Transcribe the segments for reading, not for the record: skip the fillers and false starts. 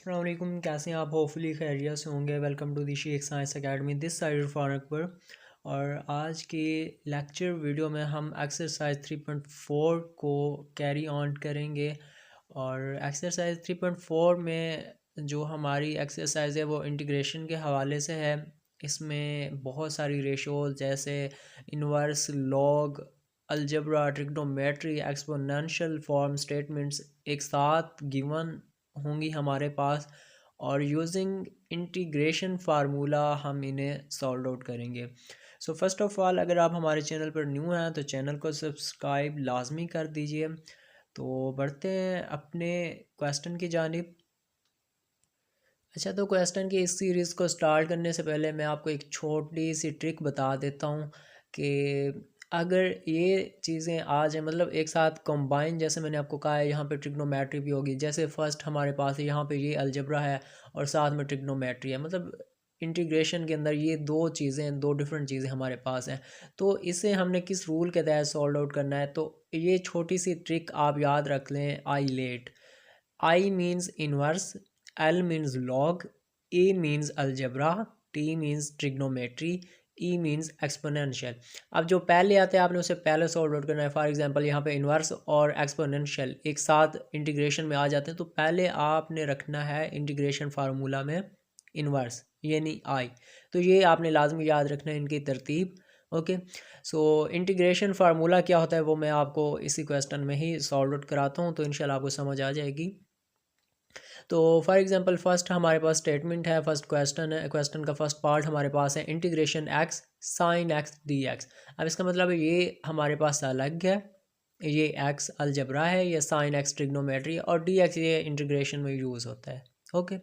अस्सलाम वालेकुम, कैसे हैं आप? होपफुली खैरियत से होंगे। Welcome to the Sheikh science academy, this side Farooq पर। और आज के लेक्चर वीडियो में हम एक्सरसाइज 3.4 को कैरी ऑन करेंगे। और एक्सरसाइज 3.4 में जो हमारी एक्सरसाइज है वो इंटीग्रेशन के हवाले से है। इसमें बहुत सारी रेशोज जैसे inverse, log, algebra, trigonometry, exponential form statements एक साथ गिवन होंगी हमारे पास, और यूजिंग इंटीग्रेशन फार्मूला हम इन्हें सॉल्व आउट करेंगे। सो फर्स्ट ऑफ ऑल, अगर आप हमारे चैनल पर न्यू हैं तो चैनल को सब्सक्राइब लाजमी कर दीजिए। तो बढ़ते हैं अपने क्वेश्चन की जानिब। अच्छा, तो क्वेश्चन की इस सीरीज़ को स्टार्ट करने से पहले मैं आपको एक छोटी सी ट्रिक बता देता हूँ कि अगर ये चीज़ें आ जाए, मतलब एक साथ कंबाइन, जैसे मैंने आपको कहा है यहाँ पे ट्रिग्नोमेट्री भी होगी। जैसे फर्स्ट हमारे पास यहाँ पे ये अलजबरा है और साथ में ट्रिग्नोमेट्री है, मतलब इंटीग्रेशन के अंदर ये दो चीज़ें, दो डिफरेंट चीज़ें हमारे पास हैं। तो इसे हमने किस रूल के तहत सॉल्व आउट करना है, तो ये छोटी सी ट्रिक आप याद रख लें। I let, I means inverse, L means log, A means algebra, T means trigonometry, E means exponential। अब जो पहले आते हैं आपने उसे पहले सॉल्व आउट करना है। फॉर एग्जांपल यहाँ पे इनवर्स और एक्सपोनेंशियल एक साथ इंटीग्रेशन में आ जाते हैं, तो पहले आपने रखना है इंटीग्रेशन फार्मूला में इनवर्स यानी आई। तो ये आपने लाजमी याद रखना है इनकी तरतीब। ओके, सो इंटीग्रेशन फार्मूला क्या होता है वो मैं आपको इसी क्वेश्चन में ही सॉल्व आउट कराता हूँ, तो इंशाल्लाह आपको समझ आ जाएगी। तो फॉर एग्जांपल फर्स्ट हमारे पास स्टेटमेंट है, फर्स्ट क्वेश्चन है। क्वेश्चन का फर्स्ट पार्ट हमारे पास है integration x sine x d x. अब इसका मतलब ये हमारे पास अलग है, ये एक्स अलजबरा है, ये साइन एक्स ट्रिग्नोमेट्री, और डी एक्स ये इंटीग्रेशन में यूज़ होता है। ओके,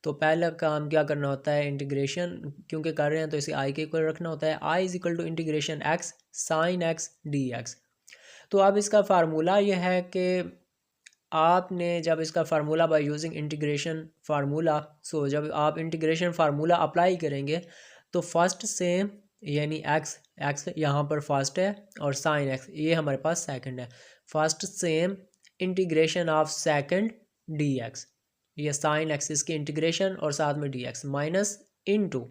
तो पहला काम क्या करना होता है, इंटीग्रेशन क्योंकि कर रहे हैं तो इसे आई के इक्वल रखना होता है। I is equal to integration x sine x d x. तो अब इसका फार्मूला यह है कि आपने जब इसका formula by using integration formula, so जब आप इंटीग्रेशन फार्मूला अप्लाई करेंगे तो फर्स्ट सेम यानी एक्स, एक्स यहाँ पर फर्स्ट है और साइन एक्स ये हमारे पास सेकंड है। First same integration of second d x, ये साइन एक्सिस की इंटीग्रेशन और साथ में d x minus into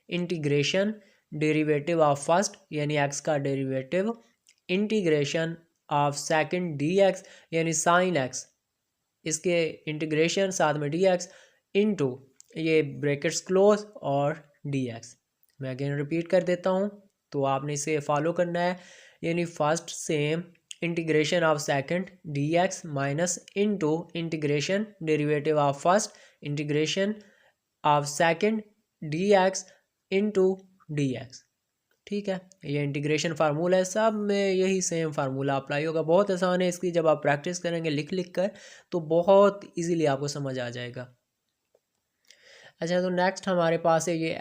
integration derivative of first यानी एक्स का derivative integration of second d x यानी साइन एक्स, इसके इंटीग्रेशन साथ में डी एक्स इंटू ये ब्रैकेट्स क्लोज और डी एक्स। मैं अगेन रिपीट कर देता हूँ, तो आपने इसे फॉलो करना है। यानी first same integration of second d x minus into integration derivative of first integration of second d x into D x. ठीक है, ये इंटीग्रेशन फार्मूला है, सब में यही सेम फार्मूला अप्लाई होगा। बहुत आसान है, इसकी जब आप प्रैक्टिस करेंगे लिख लिख कर तो बहुत इजीली आपको समझ आ जाएगा। अच्छा, तो नेक्स्ट हमारे पास है ये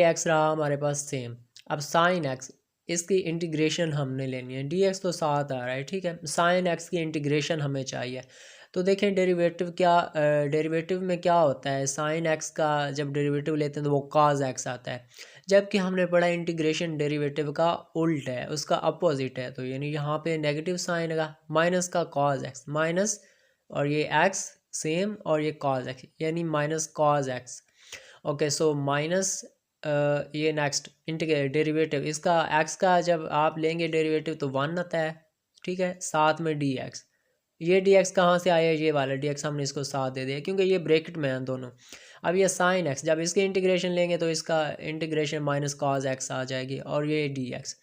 एक्स रहा हमारे पास सेम। अब साइन एक्स, इसकी इंटीग्रेशन हमने लेनी है। डी एक्स तो साथ आ रहा है, ठीक है, साइन एक्स की इंटीग्रेशन हमें चाहिए। तो देखें डेरिवेटिव क्या, डेरिवेटिव में क्या होता है, साइन एक्स का जब डेरिवेटिव लेते हैं तो वो कॉज एक्स आता है, जबकि हमने पढ़ा इंटीग्रेशन डेरिवेटिव का उल्ट है, उसका अपोजिट है। तो यानी यहाँ पे नेगेटिव साइन का माइनस का कॉज एक्स माइनस, और ये एक्स सेम और ये कॉज एक्स यानी minus cos x. Okay, so minus ये नेक्स्ट डेरिवेटिव इसका एक्स का जब आप लेंगे डेरिवेटिव तो 1 आता है, ठीक है, साथ में डी एक्स। ये डी एक्स कहाँ से आया, ये वाला डी एक्स हमने इसको साथ दे दिया क्योंकि ये ब्रैकेट में हैं दोनों। अब ये साइन एक्स जब इसकी इंटीग्रेशन लेंगे तो इसका इंटीग्रेशन माइनस कॉज एक्स आ जाएगी, और ये डी एक्स,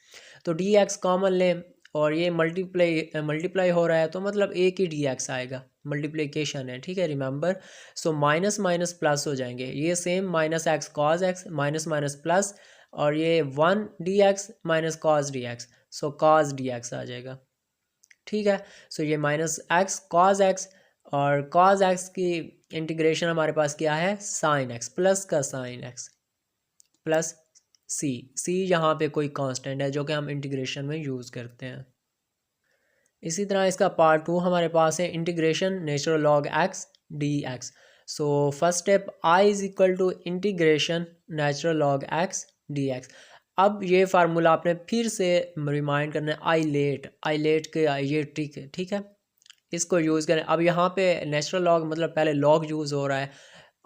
तो डी एक्स कॉमन लें और ये मल्टीप्लाई हो रहा है तो मतलब एक ही डी एक्स आएगा, मल्टीप्लिकेशन है, ठीक है, remember. So minus minus plus हो जाएंगे, ये same minus x cos x minus minus plus, और ये 1 d x minus cos d x, so cos d x आ जाएगा। ठीक है, सो ये माइनस एक्स कॉज एक्स, और कॉज एक्स की इंटीग्रेशन हमारे पास क्या है, साइन एक्स प्लस का साइन एक्स प्लस सी यहाँ पे कोई कांस्टेंट है जो कि हम इंटीग्रेशन में यूज़ करते हैं। इसी तरह इसका पार्ट 2 हमारे पास है integration natural log x d x. So first step I is equal to integration natural log x d x. अब ये फार्मूला आपने फिर से रिमाइंड करना है, आई लेट के ये ट्रिक है, ठीक है, इसको यूज़ करें। अब यहाँ पे नेचुरल लॉग मतलब पहले लॉग यूज़ हो रहा है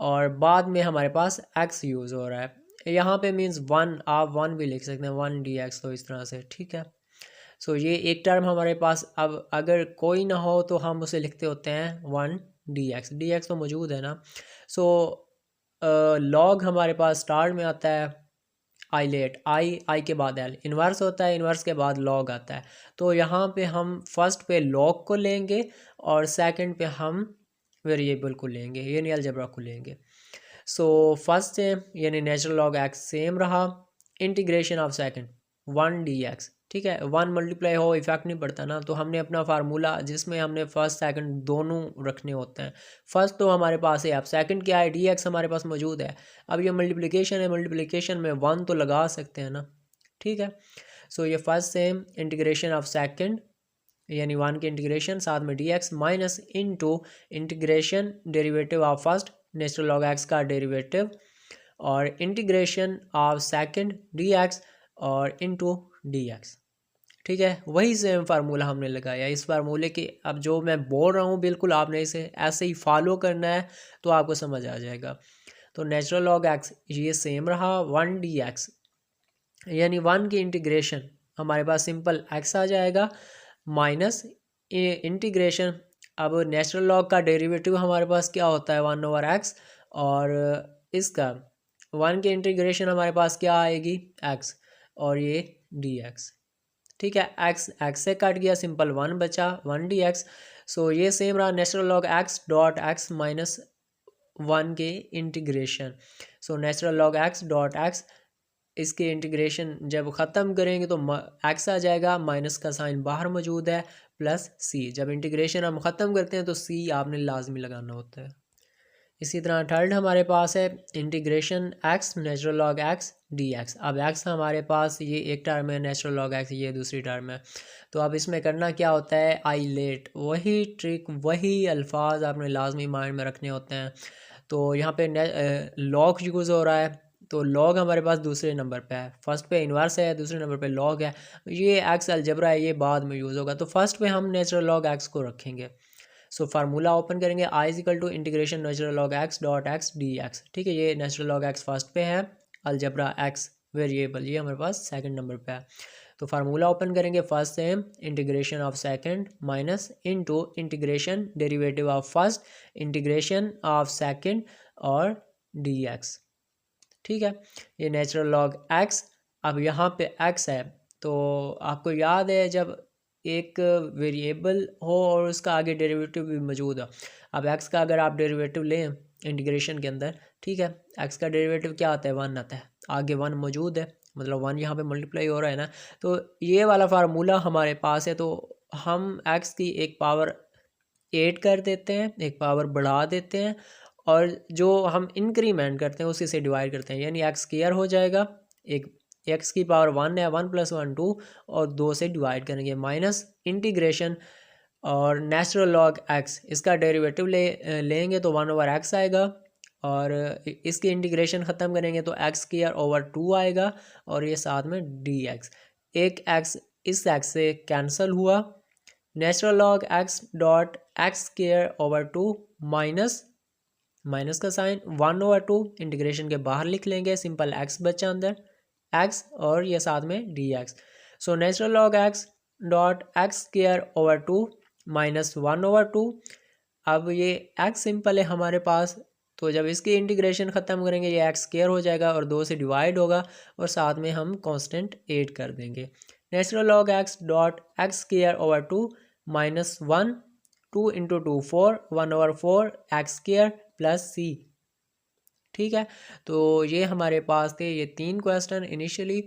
और बाद में हमारे पास एक्स यूज़ हो रहा है। यहाँ पे मीन्स वन, आप वन भी लिख सकते हैं, वन डी एक्स, तो इस तरह से, ठीक है। सो ये एक टर्म हमारे पास, अब अगर कोई ना हो तो हम उसे लिखते होते हैं one d x, d x तो मौजूद है ना। सो लॉग हमारे पास स्टार्ट में आता है आई लेट, आई के बाद एल, इन्वर्स होता है, इन्वर्स के बाद लॉग आता है। तो यहाँ पे हम फर्स्ट पे लॉग को लेंगे और सेकंड पे हम वेरिएबल को लेंगे, यानी अलजेब्रा को लेंगे। सो फर्स्ट सेम यानी नेचुरल लॉग एक्स सेम रहा, integration of second one d x, ठीक है। वन मल्टीप्लाई हो इफेक्ट नहीं पड़ता ना, तो हमने अपना फार्मूला जिसमें हमने फर्स्ट सेकंड दोनों रखने होते हैं। फर्स्ट तो हमारे पास है, अब सेकंड क्या है, डी एक्स हमारे पास मौजूद है। अब ये मल्टीप्लिकेशन है, मल्टीप्लिकेशन में वन तो लगा सकते हैं ना, ठीक है। सो ये first same integration of second यानी वन की इंटीग्रेशन साथ में d x minus into integration derivative of first natural log x का डेरिवेटिव और integration of second d x और इनटू डी एक्स, ठीक है। वही सेम फार्मूला हमने लगाया। इस फार्मूले के अब जो मैं बोल रहा हूँ बिल्कुल आपने इसे ऐसे ही फॉलो करना है तो आपको समझ आ जाएगा। तो नेचुरल लॉग एक्स ये सेम रहा, वन डी एक्स यानी वन की इंटीग्रेशन हमारे पास सिंपल एक्स आ जाएगा माइनस इंटीग्रेशन, अब नेचुरल लॉग का डेरिवेटिव हमारे पास क्या होता है वन ओवर एक्स, और इसका वन की इंटीग्रेशन हमारे पास क्या आएगी एक्स और ये डी एक्स, ठीक है। एक्स एक्स से कट गया, सिंपल वन बचा, वन डी एक्स। सो ये सेम रहा natural log x dot x minus one के integration. So natural log x dot x, इसके इंटीग्रेशन जब ख़त्म करेंगे तो एक्स आ जाएगा, माइनस का साइन बाहर मौजूद है, प्लस सी। जब इंटीग्रेशन हम ख़त्म करते हैं तो सी आपने लाजमी लगाना होता है। इसी तरह थर्ड हमारे पास है integration x natural log x d x. अब एक्स हमारे पास ये एक टर्म है, नेचुरल लॉग एक्स ये दूसरी टर्म है। तो अब इसमें करना क्या होता है, आई लेट, वही ट्रिक वही अल्फाज आपने लाजमी माइंड में रखने होते हैं। तो यहाँ पे लॉग यूज़ हो रहा है, तो लॉग हमारे पास दूसरे नंबर पे है, फर्स्ट पे इन्वर्स है, दूसरे नंबर पे लॉग है। ये एक्स अलजबरा है, ये बाद में यूज़ होगा। तो फर्स्ट पे हम नेचुरल लॉग एक्स को रखेंगे। सो फार्मूला ओपन करेंगे, I is equal to integration natural log x dot x d x, ठीक है। ये नेचुरल लॉग एक्स फर्स्ट पे है, अलजबरा एक्स वेरिएबल ये हमारे पास सेकंड नंबर पे है। तो फार्मूला ओपन करेंगे, first same integration of second minus into integration derivative of first integration of second और डी एक्स, ठीक है। ये नेचुरल लॉग एक्स, अब यहाँ पे एक्स है तो आपको याद है जब एक वेरिएबल हो और उसका आगे डेरिवेटिव भी मौजूद हो। अब एक्स का अगर आप डेरिवेटिव लें इंटीग्रेशन के अंदर, ठीक है, एक्स का डेरिवेटिव क्या आता है, वन आता है, आगे वन मौजूद है, मतलब वन यहाँ पे मल्टीप्लाई हो रहा है ना। तो ये वाला फार्मूला हमारे पास है, तो हम एक्स की एक पावर ऐड कर देते हैं, एक पावर बढ़ा देते हैं, और जो हम इंक्रीमेंट करते हैं उसी से डिवाइड करते हैं, यानी एक्स स्क्वायर हो जाएगा, एक एक्स की पावर वन है, वन प्लस वन टू, और दो से डिवाइड करेंगे, माइनस इंटीग्रेशन और नेचुरल लॉग एक्स, इसका डेरिवेटिव लेंगे तो वन ओवर एक्स आएगा, और इसकी इंटीग्रेशन ख़त्म करेंगे तो एक्स स्क्वायर ओवर टू आएगा, और ये साथ में डी एक्स, एक एक्स इस एक्स से कैंसिल हुआ, natural log x dot x square over two minus minus का sign one over two, integration के बाहर लिख लेंगे, सिंपल एक्स बचा अंदर, एक्स और ये साथ में d x. So natural log x dot x square over two minus one over two. अब ये एक्स सिंपल है हमारे पास, तो जब इसकी इंटीग्रेशन ख़त्म करेंगे ये एक्स स्क्वायर हो जाएगा और दो से डिवाइड होगा, और साथ में हम कांस्टेंट ऐड कर देंगे। Natural log x dot x square over two minus one, two into two four, one over four x square plus c, ठीक है। तो ये हमारे पास थे ये तीन क्वेश्चन इनिशियली,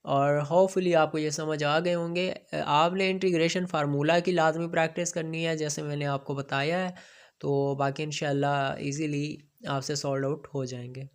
और होपफुली आपको ये समझ आ गए होंगे। आपने इंटीग्रेशन फार्मूला की लाजमी प्रैक्टिस करनी है जैसे मैंने आपको बताया है, तो बाकी इंशाल्लाह इजीली आपसे सॉल्व आउट हो जाएंगे।